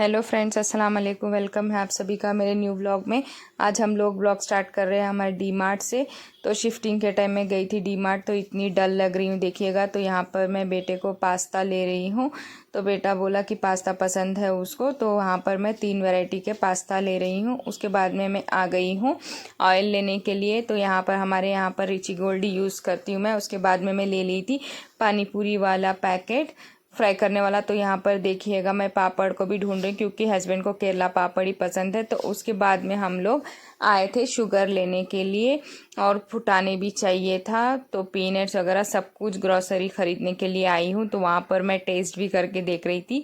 Hello friends, अस्सलाम वालेकुम। Welcome है आप सभी का मेरे न्यू व्लॉग में। आज हम लोग व्लॉग स्टार्ट कर रहे हैं हमारे डी मार्ट से। तो शिफ्टिंग के टाइम में गई थी डी मार्ट, तो इतनी डल लग रही हूँ देखिएगा। तो यहाँ पर मैं बेटे को पास्ता ले रही हूँ, तो बेटा बोला कि पास्ता पसंद है उसको, तो वहाँ पर मैं 3 वैरायटी के पास्ता ले रही हूँ। उसके बाद में मैं आ गई हूँ ऑयल लेने के लिए। तो यहाँ पर हमारे यहाँ पर रिची गोल्ड यूज़ करती हूँ मैं। उसके बाद में मैं ले ली थी पानी पूरी वाला पैकेट फ्राई करने वाला। तो यहाँ पर देखिएगा मैं पापड़ को भी ढूंढ रही हूँ क्योंकि हस्बैंड को केरला पापड़ ही पसंद है। तो उसके बाद में हम लोग आए थे शुगर लेने के लिए और फुटाने भी चाहिए था। तो पीनट्स वगैरह सब कुछ ग्रॉसरी ख़रीदने के लिए आई हूँ। तो वहाँ पर मैं टेस्ट भी करके देख रही थी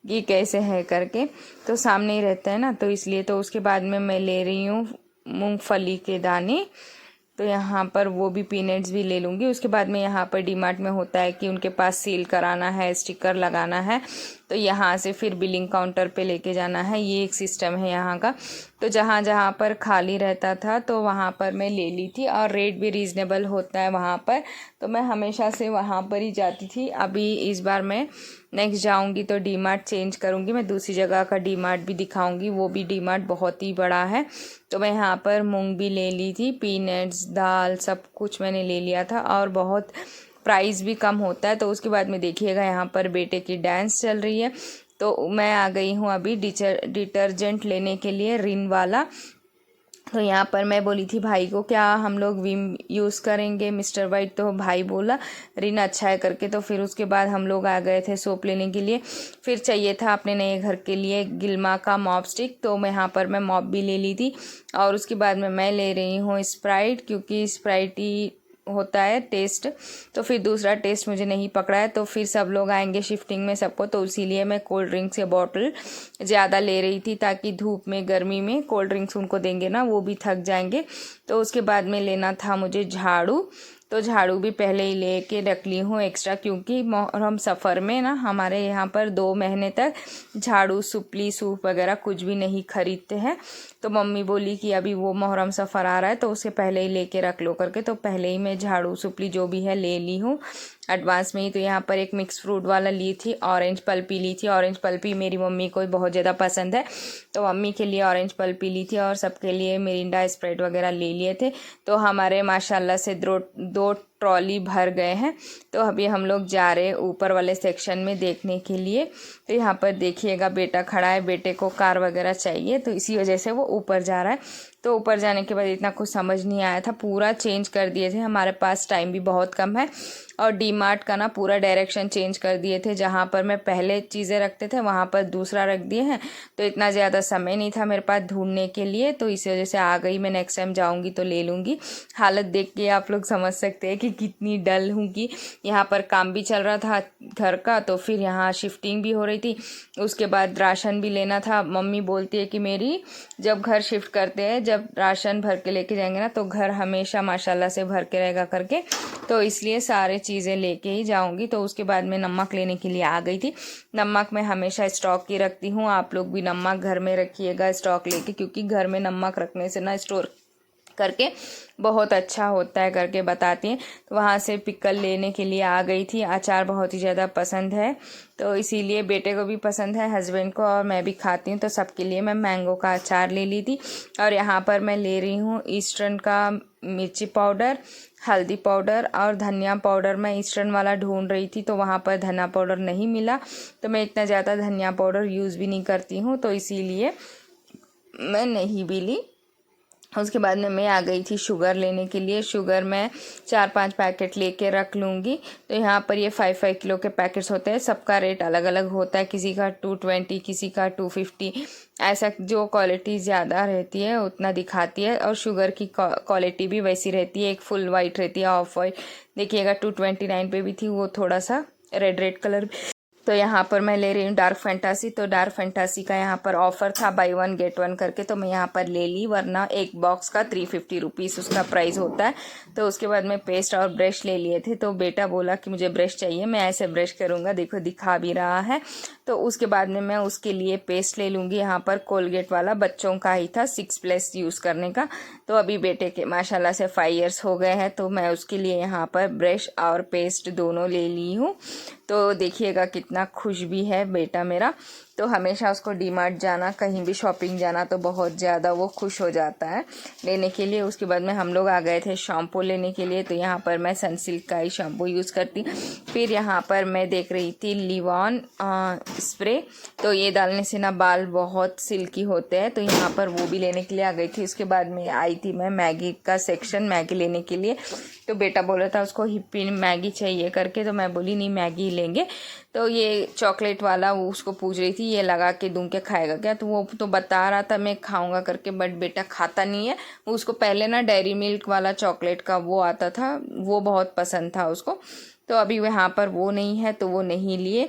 कि कैसे है करके, तो सामने ही रहता है ना, तो इसलिए। तो उसके बाद में मैं ले रही हूँ मूंगफली के दाने, तो यहाँ पर वो भी पीनट्स भी ले लूँगी। उसके बाद में यहाँ पर डी मार्ट में होता है कि उनके पास सील कराना है, स्टिकर लगाना है, तो यहाँ से फिर बिलिंग काउंटर पे लेके जाना है। ये एक सिस्टम है यहाँ का। तो जहाँ जहाँ पर खाली रहता था तो वहाँ पर मैं ले ली थी, और रेट भी रीज़नेबल होता है वहाँ पर, तो मैं हमेशा से वहाँ पर ही जाती थी। अभी इस बार मैं नेक्स्ट जाऊँगी तो डी मार्ट चेंज करूँगी, मैं दूसरी जगह का डी मार्ट भी दिखाऊँगी। वो भी डी मार्ट बहुत ही बड़ा है। तो मैं यहाँ पर मूंग भी ले ली थी, पीनट्स, दाल, सब कुछ मैंने ले लिया था, और बहुत प्राइस भी कम होता है। तो उसके बाद में देखिएगा यहाँ पर बेटे की डांस चल रही है। तो मैं आ गई हूँ अभी डिटर्जेंट लेने के लिए, रिन वाला। तो यहाँ पर मैं बोली थी भाई को क्या हम लोग विम यूज़ करेंगे मिस्टर वाइट, तो भाई बोला रिन अच्छा है करके। तो फिर उसके बाद हम लोग आ गए थे सोप लेने के लिए। फिर चाहिए था अपने नए घर के लिए गिल्मा का मॉप स्टिक, तो मैं यहाँ पर मैं मॉप भी ले ली थी। और उसके बाद में मैं ले रही हूँ स्प्राइट, क्योंकि स्प्राइट ही होता है टेस्ट, तो फिर दूसरा टेस्ट मुझे नहीं पकड़ा है। तो फिर सब लोग आएंगे शिफ्टिंग में सबको, तो इसीलिए मैं कोल्ड ड्रिंक्स या बॉटल ज़्यादा ले रही थी, ताकि धूप में गर्मी में कोल्ड ड्रिंक्स उनको देंगे ना, वो भी थक जाएंगे। तो उसके बाद में लेना था मुझे झाड़ू, तो झाड़ू भी पहले ही लेके रख ली हूँ एक्स्ट्रा, क्योंकि मुहर्रम सफ़र में ना हमारे यहाँ पर 2 महीने तक झाड़ू, सुपली, सूप वगैरह कुछ भी नहीं खरीदते हैं। तो मम्मी बोली कि अभी वो मुहर्रम सफ़र आ रहा है तो उसे पहले ही लेके रख लो करके, तो पहले ही मैं झाड़ू, सुपली जो भी है ले ली हूँ एडवांस में ही। तो यहाँ पर एक मिक्स फ्रूट वाला ली थी, ऑरेंज पल्पी ली थी। ऑरेंज पल्पी मेरी मम्मी को बहुत ज़्यादा पसंद है, तो मम्मी के लिए ऑरेंज पल्पी ली थी, और सबके लिए मिरिंडा, स्प्राइट वगैरह ले लिए थे। तो हमारे माशाल्लाह से दो ट्रॉली भर गए हैं। तो अभी हम लोग जा रहे हैं ऊपर वाले सेक्शन में देखने के लिए। तो यहाँ पर देखिएगा बेटा खड़ा है, बेटे को कार वगैरह चाहिए, तो इसी वजह से वो ऊपर जा रहा है। तो ऊपर जाने के बाद इतना कुछ समझ नहीं आया था, पूरा चेंज कर दिए थे, हमारे पास टाइम भी बहुत कम है। और डी मार्ट का ना पूरा डायरेक्शन चेंज कर दिए थे, जहाँ पर मैं पहले चीज़ें रखते थे वहाँ पर दूसरा रख दिए हैं। तो इतना ज़्यादा समय नहीं था मेरे पास ढूंढने के लिए, तो इसी वजह से आ गई। मैं नेक्स्ट टाइम जाऊँगी तो ले लूँगी। हालत देख के आप लोग समझ सकते हैं कि कितनी डल हूँ। कि यहाँ पर काम भी चल रहा था घर का, तो फिर यहाँ शिफ्टिंग भी हो रही थी, उसके बाद राशन भी लेना था। मम्मी बोलती है कि मेरी जब घर शिफ्ट करते हैं, जब राशन भर के लेके जाएंगे ना, तो घर हमेशा माशाल्लाह से भर के रहेगा करके, तो इसलिए सारे चीज़ें लेके ही जाऊंगी। तो उसके बाद मैं नमक लेने के लिए आ गई थी। नमक मैं हमेशा स्टॉक की रखती हूँ, आप लोग भी नमक घर में रखिएगा स्टॉक लेके, क्योंकि घर में नमक रखने से ना स्टोर करके बहुत अच्छा होता है करके बताती हैं। तो वहाँ से पिकल लेने के लिए आ गई थी। अचार बहुत ही ज़्यादा पसंद है, तो इसीलिए बेटे को भी पसंद है, हस्बैंड को, और मैं भी खाती हूँ, तो सबके लिए मैं मैंगो का अचार ले ली थी। और यहाँ पर मैं ले रही हूँ ईस्टर्न का मिर्ची पाउडर, हल्दी पाउडर और धनिया पाउडर। मैं ईस्टर्न वाला ढूंढ रही थी, तो वहाँ पर धनिया पाउडर नहीं मिला, तो मैं इतना ज़्यादा धनिया पाउडर यूज़ भी नहीं करती हूँ, तो इसीलिए मैं नहीं भी ली। उसके बाद में मैं आ गई थी शुगर लेने के लिए। शुगर मैं 4-5 पैकेट लेके रख लूँगी। तो यहाँ पर ये 5-5 किलो के पैकेट्स होते हैं, सबका रेट अलग अलग होता है, किसी का 220, किसी का 250, ऐसा जो क्वालिटी ज़्यादा रहती है उतना दिखाती है। और शुगर की क्वालिटी भी वैसी रहती है, एक फुल वाइट रहती है, ऑफ वाइट देखिएगा 229 पे भी थी, वो थोड़ा सा रेड कलर। तो यहाँ पर मैं ले रही हूँ डार्क फैंटासी। तो डार्क फैंटासी का यहाँ पर ऑफ़र था बाई 1 गेट 1 करके, तो मैं यहाँ पर ले ली, वरना एक बॉक्स का 350 रुपीज़ उसका प्राइस होता है। तो उसके बाद में पेस्ट और ब्रश ले लिए थे। तो बेटा बोला कि मुझे ब्रश चाहिए, मैं ऐसे ब्रश करूँगा, देखो दिखा भी रहा है। तो उसके बाद में मैं उसके लिए पेस्ट ले लूँगी। यहाँ पर कोलगेट वाला बच्चों का ही था, 6+ यूज़ करने का। तो अभी बेटे के माशाल्लाह से 5 इयर्स हो गए हैं, तो मैं उसके लिए यहाँ पर ब्रश और पेस्ट दोनों ले ली हूँ। तो देखिएगा कितना खुश भी है बेटा मेरा। तो हमेशा उसको डी मार्ट जाना, कहीं भी शॉपिंग जाना तो बहुत ज़्यादा वो खुश हो जाता है लेने के लिए। उसके बाद में हम लोग आ गए थे शैम्पू लेने के लिए। तो यहाँ पर मैं सनसिल्क का ही शैम्पू यूज़ करती। फिर यहाँ पर मैं देख रही थी लिवॉन स्प्रे, तो ये डालने से ना बाल बहुत सिल्की होते हैं, तो यहाँ पर वो भी लेने के लिए आ गई थी। उसके बाद में आई थी मैं मैगी का सेक्शन, मैगी लेने के लिए। तो बेटा बोल रहा था उसको हिप्पी मैगी चाहिए करके, तो मैं बोली नहीं मैगी लेंगे। तो ये चॉकलेट वाला वो उसको पूछ रही थी ये लगा के दूं के खाएगा क्या, तो वो तो बता रहा था मैं खाऊंगा करके, बट बेटा खाता नहीं है। उसको पहले ना डेयरी मिल्क वाला चॉकलेट का वो आता था, वो बहुत पसंद था उसको। तो अभी यहाँ पर वो नहीं है तो वो नहीं लिए।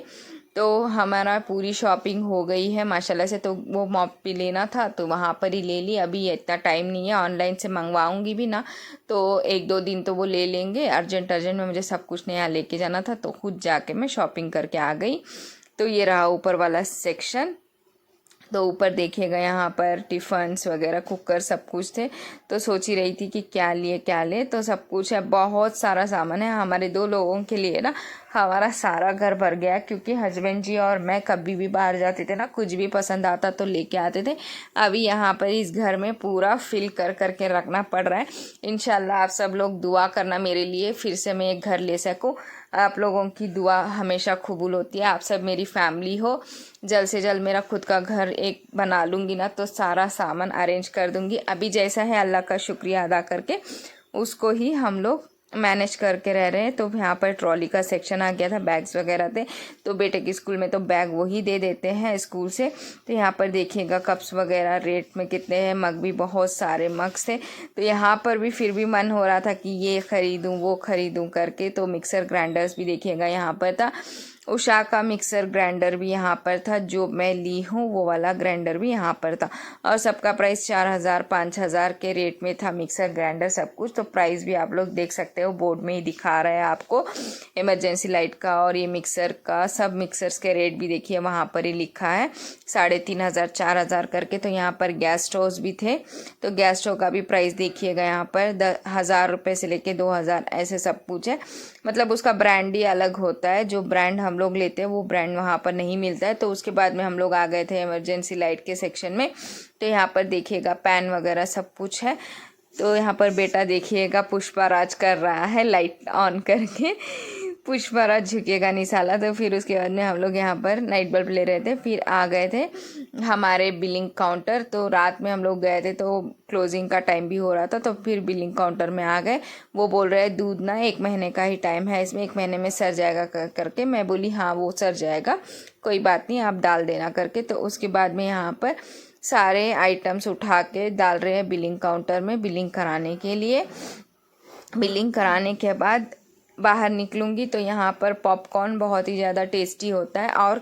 तो हमारा पूरी शॉपिंग हो गई है माशाल्लाह से। तो वो मॉप भी लेना था तो वहाँ पर ही ले ली। अभी इतना टाइम नहीं है, ऑनलाइन से मंगवाऊंगी भी ना तो 1-2 दिन तो वो ले लेंगे। अर्जेंट में मुझे सब कुछ नया लेके जाना था तो खुद जाके मैं शॉपिंग करके आ गई। तो ये रहा ऊपर वाला सेक्शन। तो ऊपर देखिएगा यहाँ पर टिफ़न्स वगैरह कुकर सब कुछ थे। तो सोच ही रही थी कि क्या ले, तो सब कुछ है, बहुत सारा सामान है। हमारे 2 लोगों के लिए ना हमारा सारा घर भर गया, क्योंकि हस्बैंड जी और मैं कभी भी बाहर जाते थे ना, कुछ भी पसंद आता तो लेके आते थे। अभी यहाँ पर इस घर में पूरा फिल करके रखना पड़ रहा है। इंशाल्लाह आप सब लोग दुआ करना मेरे लिए, फिर से मैं एक घर ले सकूँ। आप लोगों की दुआ हमेशा कबूल होती है। आप सब मेरी फैमिली हो। जल्द से जल्द मेरा खुद का घर एक बना लूँगी ना तो सारा सामान अरेंज कर दूँगी। अभी जैसा है अल्लाह का शुक्रिया अदा करके उसको ही हम लोग मैनेज करके रह रहे हैं। तो यहाँ पर ट्रॉली का सेक्शन आ गया था, बैग्स वगैरह थे। तो बेटे के स्कूल में तो बैग वही दे देते हैं स्कूल से। तो यहाँ पर देखिएगा कप्स वगैरह रेट में कितने हैं, मग भी बहुत सारे मग्स थे। तो यहाँ पर भी फिर भी मन हो रहा था कि ये ख़रीदूँ वो ख़रीदूँ करके। तो मिक्सर ग्राइंडर्स भी देखिएगा यहाँ पर था। उषा का मिक्सर ग्राइंडर भी यहाँ पर था, जो मैं ली हूँ वो वाला ग्राइंडर भी यहाँ पर था। और सबका प्राइस 4000-5000 के रेट में था, मिक्सर ग्राइंडर सब कुछ। तो प्राइस भी आप लोग देख सकते हो, बोर्ड में ही दिखा रहा है आपको। इमरजेंसी लाइट का और ये मिक्सर का, सब मिक्सर्स के रेट भी देखिए वहाँ पर ही लिखा है, 3500-4000 करके। तो यहाँ पर गैस स्टोव भी थे, तो गैस स्टोव का भी प्राइस देखिएगा यहाँ पर 1000 रुपये से लेके 2000 ऐसे सब कुछ है। मतलब उसका ब्रांड ही अलग होता है, जो ब्रांड हम लोग लेते हैं वो ब्रांड वहाँ पर नहीं मिलता है। तो उसके बाद में हम लोग आ गए थे इमरजेंसी लाइट के सेक्शन में। तो यहाँ पर देखिएगा पैन वगैरह सब कुछ है। तो यहाँ पर बेटा देखिएगा पुष्पा राज कर रहा है लाइट ऑन करके। पुष्पा राज झुकेगा नहीं साला। तो फिर उसके बाद में हम लोग यहाँ पर नाइट बल्ब ले रहे थे। फिर आ गए थे हमारे बिलिंग काउंटर। तो रात में हम लोग गए थे तो क्लोजिंग का टाइम भी हो रहा था, तो फिर बिलिंग काउंटर में आ गए। वो बोल रहे हैं दूध ना 1 महीने का ही टाइम है, इसमें 1 महीने में सर जाएगा करके। मैं बोली हाँ वो सर जाएगा, कोई बात नहीं आप डाल देना करके। तो उसके बाद में यहाँ पर सारे आइटम्स उठा के डाल रहे हैं बिलिंग काउंटर में बिलिंग कराने के लिए। बिलिंग कराने के बाद बाहर निकलूँगी तो यहाँ पर पॉपकॉर्न बहुत ही ज़्यादा टेस्टी होता है और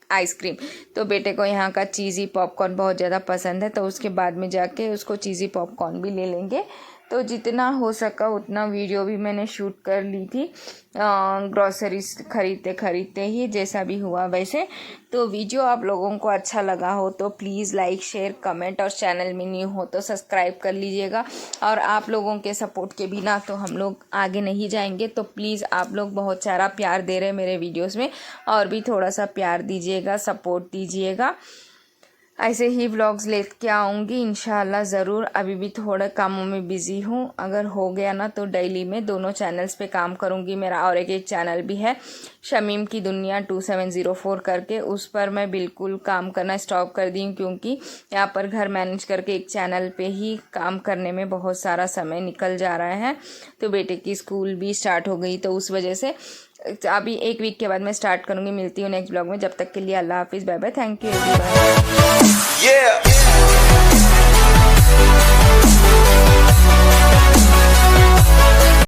आइसक्रीम। तो बेटे को यहाँ का चीज़ी पॉपकॉर्न बहुत ज़्यादा पसंद है, तो उसके बाद में जाके उसको चीज़ी पॉपकॉर्न भी ले लेंगे। तो जितना हो सका उतना वीडियो भी मैंने शूट कर ली थी, ग्रॉसरीज खरीदते ही जैसा भी हुआ वैसे। तो वीडियो आप लोगों को अच्छा लगा हो तो प्लीज़ लाइक शेयर कमेंट, और चैनल में न्यू हो तो सब्सक्राइब कर लीजिएगा। और आप लोगों के सपोर्ट के बिना तो हम लोग आगे नहीं जाएंगे। तो प्लीज़ आप लोग बहुत सारा प्यार दे रहे हैं मेरे वीडियोस में, और भी थोड़ा सा प्यार दीजिएगा, सपोर्ट दीजिएगा। ऐसे ही व्लॉग्स लेके आऊँगी इंशाल्लाह ज़रूर। अभी भी थोड़ा कामों में बिज़ी हूँ, अगर हो गया ना तो डेली में दोनों चैनल्स पे काम करूँगी। मेरा और एक चैनल भी है शमीम की दुनिया 2704 करके, उस पर मैं बिल्कुल काम करना स्टॉप कर दी हूँ, क्योंकि यहाँ पर घर मैनेज करके एक चैनल पे ही काम करने में बहुत सारा समय निकल जा रहा है। तो बेटे की स्कूल भी स्टार्ट हो गई, तो उस वजह से अभी 1 वीक के बाद मैं स्टार्ट करूँगी। मिलती हूँ नेक्स्ट ब्लॉग में, जब तक के लिए अल्लाह हाफिज़, bye bye, thank you everyone.